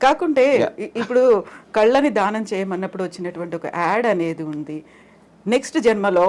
కాకుంటే ఇప్పుడు కళ్ళని దానం చేయమన్నప్పుడు వచ్చినటువంటి ఒక యాడ్ అనేది ఉంది. నెక్స్ట్ జన్మలో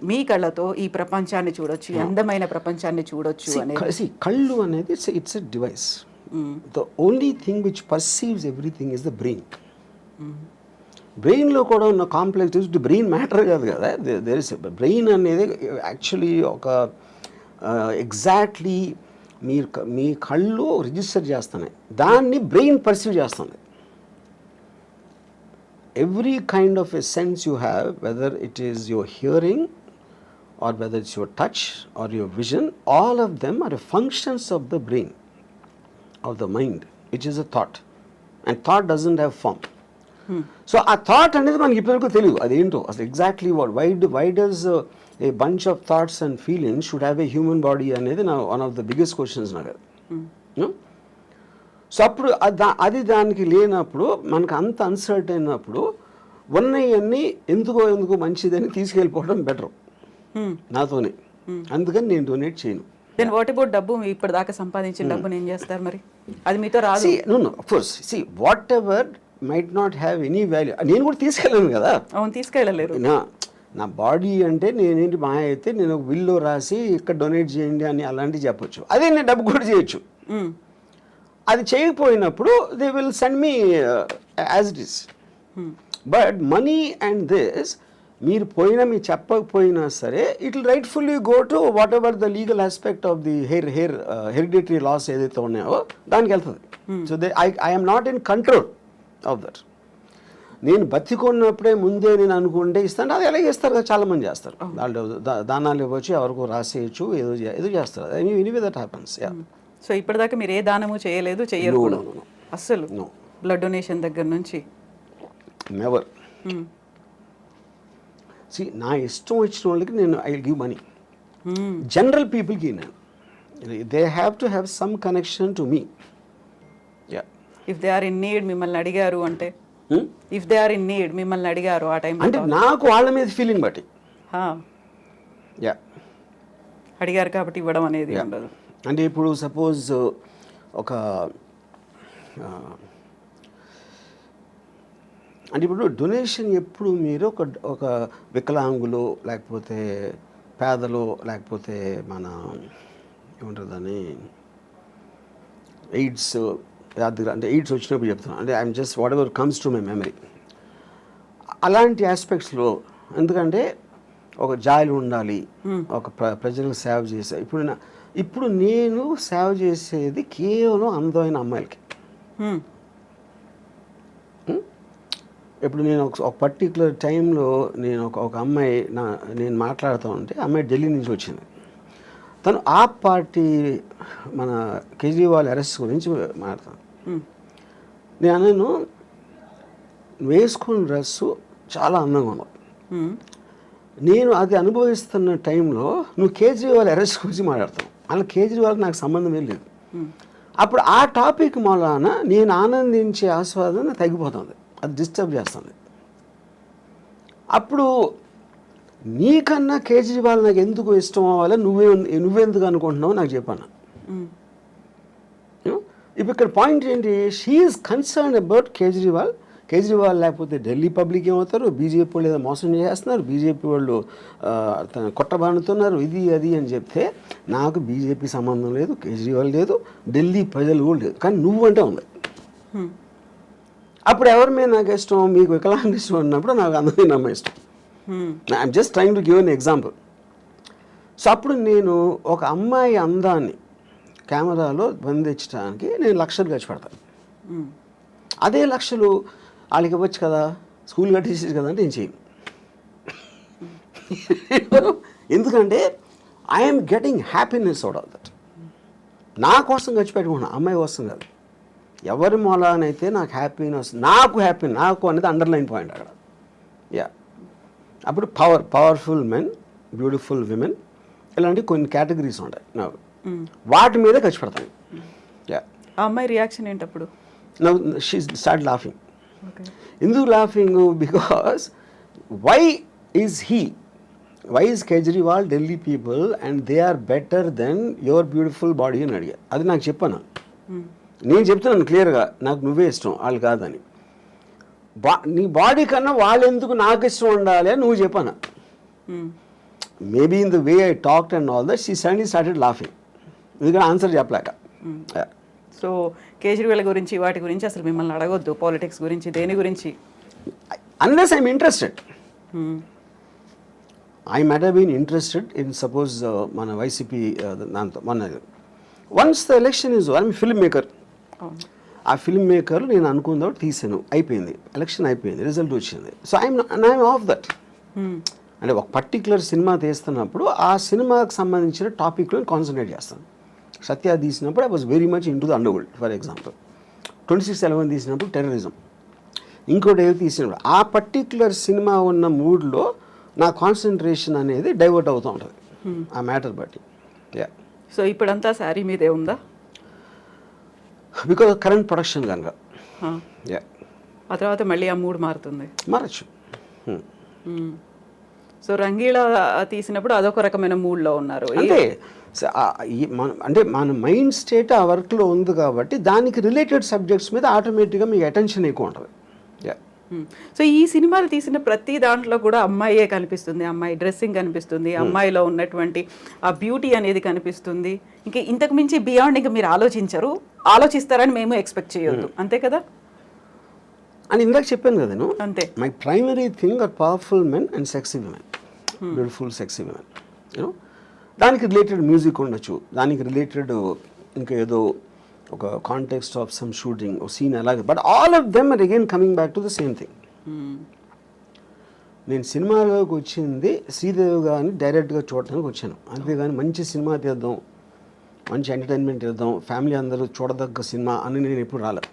మీ కళ్ళతో ఈ ప్రపంచాన్ని చూడొచ్చు, అందమైన ప్రపంచాన్ని చూడొచ్చు అనేది. కళ్ళు అనేది it's a device. The only thing which perceives everything is the brain. బ్రెయిన్లో కూడా ఉన్న కాంప్లెక్స్ బ్రెయిన్ మ్యాటర్ కాదు కదా, దేర్ ఇస్ బ్రెయిన్ అనేది యాక్చువల్లీ ఒక ఎగ్జాక్ట్లీ మీ కళ్ళు రిజిస్టర్ చేస్తున్నాయి, దాన్ని బ్రెయిన్ పర్సీవ్ చేస్తుంది. Every kind of a sense you have, whether it is your hearing or whether it's your touch or your vision, all of them are functions of the brain, of the mind, which is a thought. And thought doesn't have form. So a thought అనేది మనకి ఇప్పటివరకు తెలియదు అదేంటో అసలు exactly why does a bunch of thoughts and feelings should have a human body అనేది నా one of the biggest questions నాకు. So అప్పుడు అది దానికి లేనప్పుడు మనకు అంత అన్సర్ట్ అయినప్పుడు ఉన్నవన్నీ ఎందుకో మంచిదని తీసుకెళ్ళిపోవడం బెటర్ నాతోనే. అందుకని నేను డొనేట్ చేయను. దెన్ వాట్ అబౌట్ డబ్బు? ఇప్పటిదాకా సంపాదించిన డబ్బుని ఏం చేస్తారు మరి? అది మీతో రాదు. Of course what ever might not have any value. నేను కూడా తీసుకెళ్ళాను కదా. అవును, తీసుకెళ్ళలేరు. నా బాడీ అంటే నేనేంటి మా అయితే నేను ఒక బిల్లో రాసి ఇక్కడ డొనేట్ చేయండి అని అలాంటివి చెప్పొచ్చు. అదే నేను డబ్బు కూడా చేయొచ్చు. అది చేయకపోయినప్పుడు they will send me as it is. But money and this మీరు చెప్పకపోయినా సరే it will rightfully go to whatever the legal aspect of the hereditary laws ఏదైతే ఉన్నాయో దానికి వెళ్తుంది. So I'm not in control of that. నేను బతికున్నప్పుడే ముందే నేను అనుకుంటే ఇస్తాను, అది ఎలా చేస్తారు కదా, చాలామంది చేస్తారు. వాళ్ళు దానాలు ఇవ్వచ్చు, ఎవరికో రాసేయచ్చు, ఏదో చేస్తారు. Anyway that happens. సో ఇప్పటిదాకా మీరు ఏ దానము చేయలేదు, చెయ్యరు కూడా అస్సలు? బ్లడ్ డొనేషన్ దగ్గర నుంచి నెవర్. నా ఇష్టం వచ్చిన వాళ్ళకి నేను I will give money. General పీపుల్కి నేను they have to have some connection to me. If they are in need మిమ్మల్ని అడిగారు అంటే, if they are in need మిమ్మల్ని అడిగారు ఆ టైం అంటే నాకు వాళ్ళ మీద ఫీలింగ్ బట్టి అడిగారు కాబట్టి ఇవ్వడం అనేది ఉండదు. అంటే ఇప్పుడు సపోజ్ అంటే ఇప్పుడు డొనేషన్ ఎప్పుడు మీరు ఒక వికలాంగులు లేకపోతే పేదలు లేకపోతే మన ఏమంటారు దాన్ని ఎయిడ్స్ అంటే ఎయిడ్స్ వచ్చినప్పుడు చెప్తున్నాను. అంటే I'm just what ever comes to my memory. అలాంటి ఆస్పెక్ట్స్లో ఎందుకంటే ఒక జాయిలు ఉండాలి, ఒక ప్రజలకు సేవ చేసే. ఇప్పుడు నేను సేవ చేసేది కేవలం అందమైన అమ్మాయిలకి. ఇప్పుడు నేను ఒక పర్టికులర్ టైంలో నేను ఒక అమ్మాయి నేను మాట్లాడుతూ ఉంటే, అమ్మాయి ఢిల్లీ నుంచి వచ్చింది. తను ఆప్ పార్టీ మన కేజ్రీవాల్ అరెస్ట్ గురించి మాట్లాడతాను. నేను వేసుకున్న డ్రెస్సు చాలా అందంగా ఉంది. నేను అది అనుభవిస్తున్న టైంలో నువ్వు కేజ్రీవాల్ అరెస్ట్ గురించి మాట్లాడతావు. అలా కేజ్రీవాల్కి నాకు సంబంధం ఏం లేదు. అప్పుడు ఆ టాపిక్ మూలాన నేను ఆనందించే ఆస్వాదన తగ్గిపోతుంది, అది డిస్టర్బ్ చేస్తుంది. అప్పుడు నీకన్నా కేజ్రీవాల్ నాకు ఎందుకు ఇష్టం అవ్వాలి, నువ్వెందుకు అనుకుంటున్నావు నాకు చెప్పాను. ఇప్పుడు ఇక్కడ పాయింట్ ఏంటి, she is concern about Kejriwal. లేకపోతే ఢిల్లీ పబ్లిక్ ఏమవుతారు, బీజేపీ వాళ్ళు ఏదో మోసం చేస్తున్నారు, బీజేపీ వాళ్ళు కొట్టబానుతున్నారు, ఇది అది అని చెప్తే నాకు బీజేపీ సంబంధం లేదు, కేజ్రీవాల్ లేదు, ఢిల్లీ ప్రజలు కూడా లేదు, కానీ నువ్వంటే ఉంది. అప్పుడు ఎవరి మీద నాకు ఇష్టం, మీకు వికలాంగ ఇష్టం అన్నప్పుడు నాకు అందమైన అమ్మాయి ఇష్టం. I'm just trying to give an example. So అప్పుడు నేను ఒక అమ్మాయి అందాన్ని కెమెరాలో బంధించడానికి నేను లక్షలు ఖర్చు పెడతాను. అదే లక్షలు వాళ్ళకి ఇవ్వచ్చు కదా, స్కూల్ కట్టేసేది కదా అంటే నేను చేయను. ఎందుకంటే I'm getting happiness out of that. నా కోసం ఖర్చు పెట్టుకుంటున్నా, అమ్మాయి కోసం కాదు. ఎవరి మూలానైతే నాకు హ్యాపీనెస్, నాకు అనేది అండర్లైన్ పాయింట్ అక్కడ. అప్పుడు పవర్ఫుల్ మెన్, బ్యూటిఫుల్ విమెన్, ఇలాంటి కొన్ని కేటగిరీస్ ఉంటాయి నాకు, వాటి మీద ఖర్చు పెడతాను. ఆ అమ్మాయి రియాక్షన్ ఏంటప్పుడు? She start laughing. ఎందుకు laughing? Because why is Kejriwal Delhi people and they are better than your beautiful body అని అడిగా. అది నాకు చెప్పాను. నేను చెప్తున్నాను క్లియర్గా, నాకు నువ్వే ఇష్టం వాళ్ళు కాదని. నీ బాడీ కన్నా వాళ్ళు ఎందుకు నాకు ఇష్టం ఉండాలి అని నువ్వు చెప్పాను. Maybe in the way I talked and all that she suddenly started laughing. ఎందుకంటే ఆన్సర్ చెప్పలేక. సో కేజ్రీవాల్ గురించి వాటి గురించి అసలు మిమ్మల్ని అడగొద్దు, పాలిటిక్స్ గురించి దేని గురించి. Unless I'm interested. I might have been interested in suppose మన వైసీపీ దాంతో మన once the election is I'm film maker. ఆ ఫిల్మ్ మేకర్ నేను అనుకుందో తీసాను, అయిపోయింది, ఎలక్షన్ అయిపోయింది, రిజల్ట్ వచ్చింది. So I'm off that. అంటే ఒక పర్టికులర్ సినిమా తీస్తున్నప్పుడు ఆ సినిమాకి సంబంధించిన టాపిక్లో కాన్సన్ట్రేట్ చేస్తాను. సత్య తీసినప్పుడు I was very much in to the underworld for example. 26/11 తీసినప్పుడు టెర్రరిజం. ఇంకోటి ఏదో తీసినప్పుడు ఆ పర్టికులర్ సినిమా ఉన్న మూడ్లో నా కాన్సన్ట్రేషన్ అనేది డైవర్ట్ అవుతూ ఉంటుంది ఆ మ్యాటర్ బట్టి. యా. సో ఇప్పుడంతా శారీ మీదే ఉందా? బికాజ్ కరెంట్ ప్రొడక్షన్ కనుక. యా. ఆ తర్వాత మళ్ళీ ఆ మూడ్ మారుతుంది. మారచ్చు. సో రంగీళ తీసినప్పుడు అదొక రకమైన మూడ్లో ఉన్నారు. అంటే మన మైండ్ స్టేట్ ఆ వర్క్లో ఉంది కాబట్టి దానికి రిలేటెడ్ సబ్జెక్ట్స్ మీద ఆటోమేటిక్గా మీకు అటెన్షన్ ఎక్కువ ఉంటుంది. యా. సో ఈ సినిమాలు తీసిన ప్రతి దాంట్లో కూడా అమ్మాయే కనిపిస్తుంది, అమ్మాయి డ్రెస్సింగ్ కనిపిస్తుంది, అమ్మాయిలో ఉన్నటువంటి ఆ బ్యూటీ అనేది కనిపిస్తుంది. ఇంకా ఇంతకు మించి బియాండ్ ఇంకా మీరు ఆలోచిస్తారని మేము ఎక్స్పెక్ట్ చేయొద్దు, అంతే కదా అని ఇందాక చెప్పాను కదా నేను. అంతే. My primary thing are powerful men and sexy women, beautiful sexy women. You know దానికి రిలేటెడ్ మ్యూజిక్ ఉండొచ్చు, దానికి రిలేటెడ్ ఇంకా ఏదో ఒక కాంటెక్స్ట్ ఆఫ్ సమ్ షూటింగ్ ఒక సీన్ అలాగే, but all of them are again coming back to the same thing. నేను సినిమాలోకి వచ్చింది శ్రీదేవి గారిని డైరెక్ట్గా చూడటానికి వచ్చాను, అంతేగాని మంచి సినిమా తీద్దాం, మంచి ఎంటర్టైన్మెంట్ తీద్దాం, ఫ్యామిలీ అందరూ చూడదగ్గ సినిమా అని నేను ఎప్పుడు రాలేదు.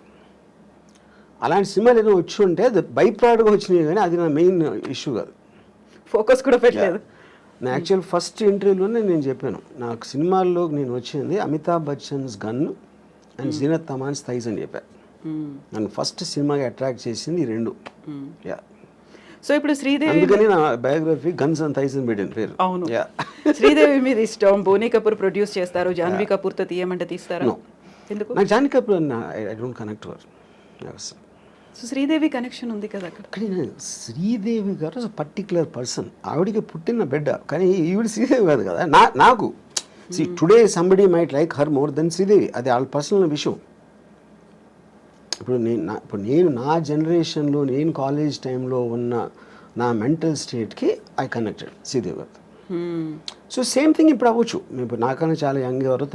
అలాంటి సినిమాలు ఏదో వచ్చి ఉంటే అది బై ప్రోడక్ట్గా వచ్చినాయి, కానీ అది నా మెయిన్ ఇష్యూ కాదు. ఫోకస్ కూడా పెట్టలేదు. నా యాక్చువల్ ఫస్ట్ ఇంటర్వ్యూలోనే నేను చెప్పాను, నాకు సినిమాల్లో నేను వచ్చింది Amitabh Bachchan's gun and Zeenat Aman's thighs అని చెప్పాను. నన్ను ఫస్ట్ సినిమాకి అట్రాక్ట్ చేసింది ఈ రెండు. యా. సో ఇప్పుడు శ్రీదేవి, అందుకని నా బయోగ్రఫీ గన్స్ అండ్ థైస్ అని పెట్టిన పేరు. అవును. శ్రీదేవి మీద ఇష్టం, బోనీ కపూర్ ప్రొడ్యూస్ చేస్తారు, జాన్వీ కపూర్తో తీయమంటే తీస్తారా? ఎందుకు? నాకు Janhvi Kapoor I don't connect to her. So Sridevi connection ఉంది కదా అక్కడ. కానీ శ్రీదేవి గారు పర్టికులర్ పర్సన్, ఆవిడికి పుట్టిన బిడ్డ, కానీ ఈవిడ శ్రీదేవి కాదు కదా. నాకు today somebody might like her more than Sridevi, అది వాళ్ళ పర్సనల్ విషయం. ఇప్పుడు నేను నా జనరేషన్లో నేను కాలేజ్ టైంలో ఉన్న నా మెంటల్ స్టేట్కి ఐ కనెక్టెడ్ శ్రీదేవి గారు. సో సేమ్ థింగ్ ఇప్పుడు అవ్వచ్చు. ఇప్పుడు నాకన్నా చాలా యంగ్ ఎవరు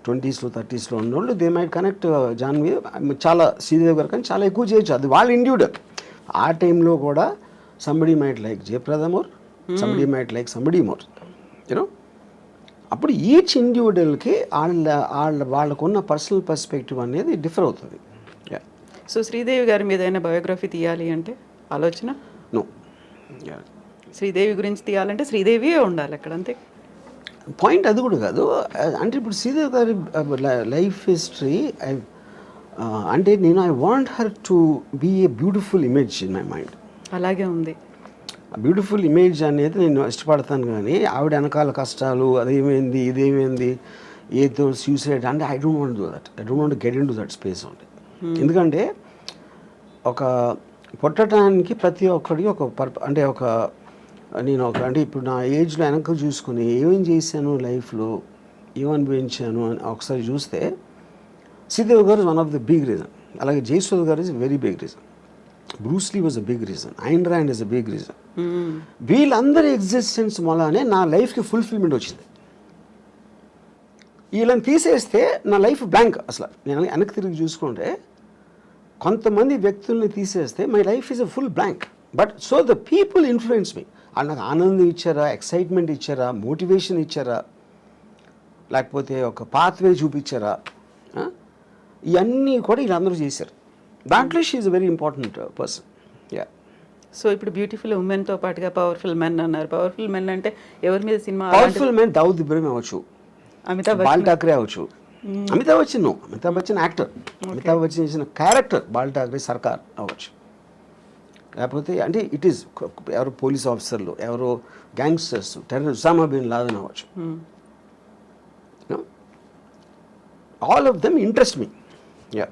20s, 30s ఉన్నోళ్ళు దే మైట్ కనెక్ట్ జాన్వీ చాలా శ్రీదేవి గారు, కానీ చాలా ఎక్కువ చేయొచ్చు, అది వాళ్ళ ఇండివిజువల్. ఆ టైంలో కూడా somebody might like Jayaprada more, somebody might like somebody more, you know. అప్పుడు ఈచ్ ఇండివిజువల్కి వాళ్ళకున్న పర్సనల్ పర్స్పెక్టివ్ అనేది డిఫర్ అవుతుంది. సో శ్రీదేవి గారి మీద ఏదైనా బయోగ్రఫీ తీయాలి అంటే ఆలోచన? నో. శ్రీదేవి గురించి తీయాలంటే శ్రీదేవియే ఉండాలి అక్కడ, అంతే. పాయింట్ అది కూడా కాదు. అంటే ఇప్పుడు శ్రీదేవి గారి లైఫ్ హిస్టరీ అంటే నేను I want her to be a beautiful image in my mind. అలాగే ఉంది. ఆ బ్యూటిఫుల్ ఇమేజ్ అనేది నేను ఇష్టపడతాను, కానీ ఆవిడ వెనకాల కష్టాలు, అదేమైంది ఇదేమైంది ఏదో సూసైడ్ అంటే I don't want do that. I don't want get in to that space only. ఎందుకంటే ఒక పుట్టడానికి ప్రతి ఒక్కడికి ఒక అంటే అంటే ఇప్పుడు నా ఏజ్లో వెనక చూసుకుని ఏమేం చేశాను లైఫ్లో, ఏమనిపించాను అని ఒకసారి చూస్తే Sridevi garu one of the big reason. అలాగే Jayasudha garu is very big reason. Bruce Lee was a big reason. Ayn Rand is a big reason. వీళ్ళందరి ఎగ్జిస్టెన్స్ వల్లనే నా లైఫ్కి ఫుల్ఫిల్మెంట్ వచ్చింది. వీళ్ళని తీసేస్తే నా లైఫ్ బ్లాంక్. అసలు నేను వెనక్కి తిరిగి చూసుకుంటే కొంతమంది వ్యక్తుల్ని తీసేస్తే my life is a full blank. But so the people influence me. వాళ్ళు నాకు ఆనందం ఇచ్చారా, ఎక్సైట్మెంట్ ఇచ్చారా, మోటివేషన్ ఇచ్చారా, లేకపోతే ఒక పాత్వే చూపించారా, ఇవన్నీ కూడా వీళ్ళందరూ చేశారు. దాంట్లో she is a very important person. Yeah. So ఇప్పుడు బ్యూటిఫుల్ ఉమెన్తో పాటుగా పవర్ఫుల్ మెన్ అన్నారు. పవర్ఫుల్ మెన్ అంటే ఎవరి మీద cinema? Powerful men Dawood Ibrahim అవ్వచ్చు, బాల్ ఠాక్రే అవ్వచ్చు. అమితాబ్ బచ్చన్ యాక్టర్. అమితాబ్ బచ్చన్ చేసిన క్యారెక్టర్ బాల్ ఠాక్రే సర్కార్ అవ్వచ్చు. లేకపోతే అంటే ఇట్ ఈస్ ఎవరో పోలీస్ ఆఫీసర్లు, ఎవరో gangsters, terrorist, Osama bin Laden అవ్వచ్చు. All of them interest me. Yeah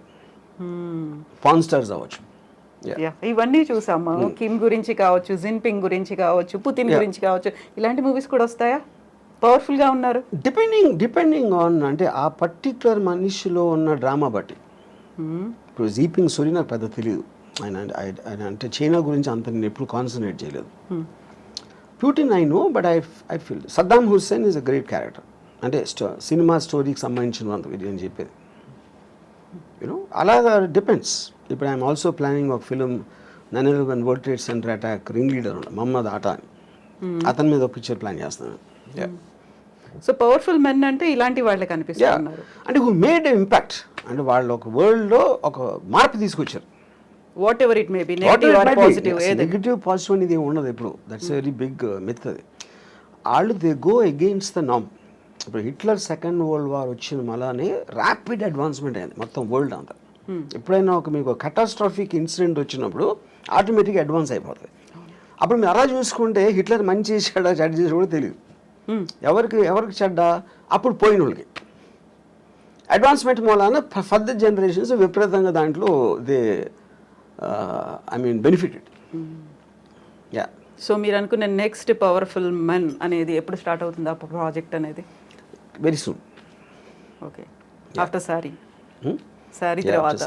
porn stars అవ్వచ్చు. Yeah, ఇవన్నీ చూసాము. కిమ్ గురించి కావచ్చు, జిన్పింగ్ గురించి కావచ్చు, పుతిన్ గురించి కావచ్చు, ఇలాంటి మూవీస్ కూడా వస్తాయా? పవర్ఫుల్ గా ఉన్నారు. డిపెండింగ్ ఆన్ అంటే ఆ పర్టిక్యులర్ మనిషిలో ఉన్న డ్రామా బట్టి. ఇప్పుడు జీపింగ్ సూరి నాకు పెద్ద తెలియదు, ఆయన అంటే చైనా గురించి అంత నేను ఎప్పుడు కాన్సన్ట్రేట్ చేయలేదు. Putin I know, but I feel Saddam Hussain is a great character. అంటే సినిమా స్టోరీకి సంబంధించిన నేను చెప్పేది యూనో అలాగా డిపెండ్స్. ఇప్పుడు ఐఎమ్ ఆల్సో ప్లానింగ్ ఒక film 9/11 world trade centre attack ring leader ఉన్న మహమ్మద్ ఆటా అని, అతని మీద ఒక పిక్చర్ ప్లాన్ చేస్తున్నాను. సో పవర్ఫుల్ మెన్ అంటే ఇలాంటి వాళ్ళే కనిపిస్తున్నారు. అంటే హూ మేడ్ ఇంపాక్ట్, అంటే వాళ్ళు ఒక వరల్డ్లో ఒక మార్పు తీసుకొచ్చారు. Whatever it may be, negative or positive, negative positive అనేది ఉండదు ఎప్పుడు. దట్స్ వెరీ బిగ్ మిత్ అది. వాళ్ళు దే గో అగెయిన్స్ట్ ద నామ్. ఇప్పుడు హిట్లర్ సెకండ్ వరల్డ్ వార్ వచ్చిన మళ్ళానే ర్యాపిడ్ అడ్వాన్స్మెంట్ అయింది మొత్తం వరల్డ్ అంతా. ఎప్పుడైనా మీకు కటాస్ట్రాఫిక్ ఇన్సిడెంట్ వచ్చినప్పుడు ఆటోమేటిక్గా అడ్వాన్స్ అయిపోతుంది. అప్పుడు మీరు అలా చూసుకుంటే హిట్లర్ మంచి చేశాడా చెడ్డ చేసి కూడా తెలియదు. ఎవరికి చెడ్డ, అప్పుడు పోయిన వాళ్ళకి. అడ్వాన్స్మెంట్ మూలాన ఫర్దర్ జనరేషన్స్ విపరీతంగా దాంట్లో దే బెనిఫిటెడ్. యా. సో మీరు అనుకున్న నెక్స్ట్ పవర్ఫుల్ మెన్ అనేది ఎప్పుడు స్టార్ట్ అవుతుంది ఆ ప్రాజెక్ట్ అనేది? Very soon. Okay, after sorry తర్వాత.